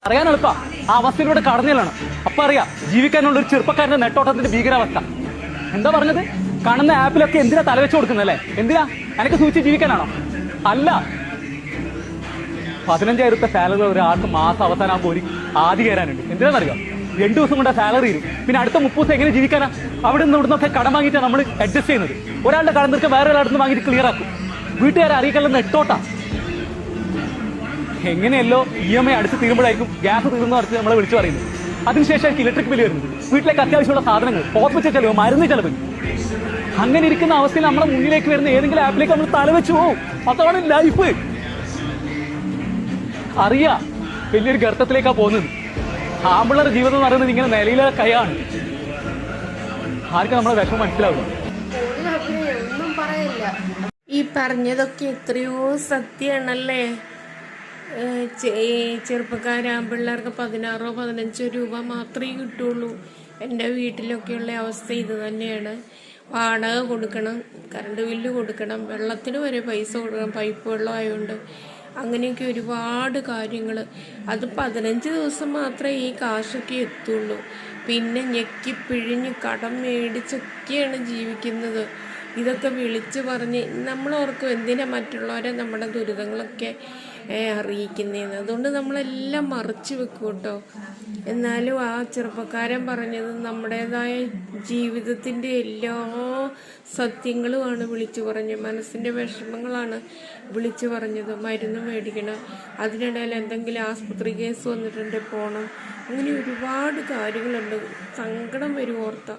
അറിയാൻ എളുപ്പ ആ അവസ്ഥയിലൂടെ കടന്നലാണ്. അപ്പൊ അറിയാം ജീവിക്കാനുള്ള ഒരു ചെറുപ്പക്കാരന്റെ നെട്ടോട്ടത്തിന്റെ ഭീകരാവസ്ഥ. എന്താ പറഞ്ഞത്? കാണുന്ന ആപ്പിലൊക്കെ എന്തിനാ തലവെച്ച് കൊടുക്കുന്നല്ലേ? എന്തിനാ? എനിക്ക് സൂക്ഷിച്ച് ജീവിക്കാനാണോ? അല്ല, 15,000 സാലറി ഒരാൾക്ക് മാസം അവസാനമാകുമ്പോൾ ഒരു ആദ്യം കയറാനുണ്ട്. എന്തിനാണെന്നറിയാം? 2 ദിവസം കൊണ്ട് സാലറി തരും. പിന്നെ അടുത്ത 30 ദിവസം എങ്ങനെ ജീവിക്കാനാ? അവിടെ നിന്ന് ഇവിടുന്നൊക്കെ കടം വാങ്ങിയിട്ടാണ് നമ്മൾ അഡ്ജസ്റ്റ് ചെയ്യുന്നത്. ഒരാളുടെ കടം തീർക്കാൻ വേറെ ഒരാളുടെ വാങ്ങിയിട്ട് ക്ലിയർ ആക്കും. വീട്ടുകാരെ അറിയിക്കാനുള്ള നെട്ടോട്ടാ. എങ്ങനെയല്ലോ EMI അടുത്ത് തീരുമ്പോഴായിരിക്കും ഗ്യാസ് തീർന്നു അടുത്ത് നമ്മളെ വിളിച്ചു പറയുന്നത്. അതിനുശേഷം ഇലക്ട്രിക് ബില്ല് വരുന്നത്, വീട്ടിലേക്ക് അത്യാവശ്യമുള്ള സാധനങ്ങൾ, ഹോസ്പിറ്റൽ ചെലവ്, മരുന്ന് ചെലവ്. അങ്ങനെ ഇരിക്കുന്ന അവസ്ഥയിൽ നമ്മളെ മുന്നിലേക്ക് വരുന്ന ഏതെങ്കിലും ആപ്പിലേക്ക് നമ്മൾ തലവെച്ചു പോവും. അതാണ് ലൈഫ്. അറിയാ വലിയൊരു ഗർത്തത്തിലേക്കാ പോകുന്നത്. ആമ്പിള്ളേരുടെ ജീവിതം എന്ന് പറയുന്നത് ഇങ്ങനെ നിലയിലെ കൈയാണ്. ആർക്കും നമ്മളെ വിഷമം മനസ്സിലാവുക. ഒന്നും പറയില്ല. ഈ പറഞ്ഞതൊക്കെ എത്രയോ സത്യമാണല്ലേ. ചെറുപ്പക്കാരാമ്പിള്ളേർക്ക് 16-15 രൂപ മാത്രമേ കിട്ടുള്ളൂ. എൻ്റെ വീട്ടിലൊക്കെയുള്ള അവസ്ഥ ഇത് തന്നെയാണ്. വാടക കൊടുക്കണം, കറണ്ട് ബില്ല് കൊടുക്കണം, വെള്ളത്തിന് വരെ പൈസ കൊടുക്കണം, പൈപ്പ് വെള്ളം ആയതുകൊണ്ട്. അങ്ങനെയൊക്കെ ഒരുപാട് കാര്യങ്ങൾ. അത് 15 ദിവസം മാത്രമേ ഈ കാശൊക്കെ എത്തുള്ളൂ. പിന്നെ ഞെക്കി പിഴിഞ്ഞ് കടം മേടിച്ചൊക്കെയാണ് ജീവിക്കുന്നത്. ഇതൊക്കെ വിളിച്ചു പറഞ്ഞ് നമ്മളോർക്കും എന്തിനാ മറ്റുള്ളവരെ നമ്മുടെ ദുരിതങ്ങളൊക്കെ അറിയിക്കുന്നതെന്ന്. അതുകൊണ്ട് നമ്മളെല്ലാം മറച്ചു വെക്കും കേട്ടോ. എന്നാലും ആ ചെറുപ്പക്കാരൻ പറഞ്ഞത് നമ്മുടേതായ ജീവിതത്തിൻ്റെ എല്ലാ സത്യങ്ങളുമാണ് വിളിച്ചു പറഞ്ഞത്. മനസ്സിൻ്റെ വിഷമങ്ങളാണ് വിളിച്ചു പറഞ്ഞത്. മരുന്ന് മേടിക്കണം, അതിനിടയിൽ എന്തെങ്കിലും ആസ്പത്രി കേസ് വന്നിട്ടുണ്ടെങ്കിൽ പോകണം. അങ്ങനെ ഒരുപാട് കാര്യങ്ങളുണ്ട്. സങ്കടം വരും ഓർത്ത.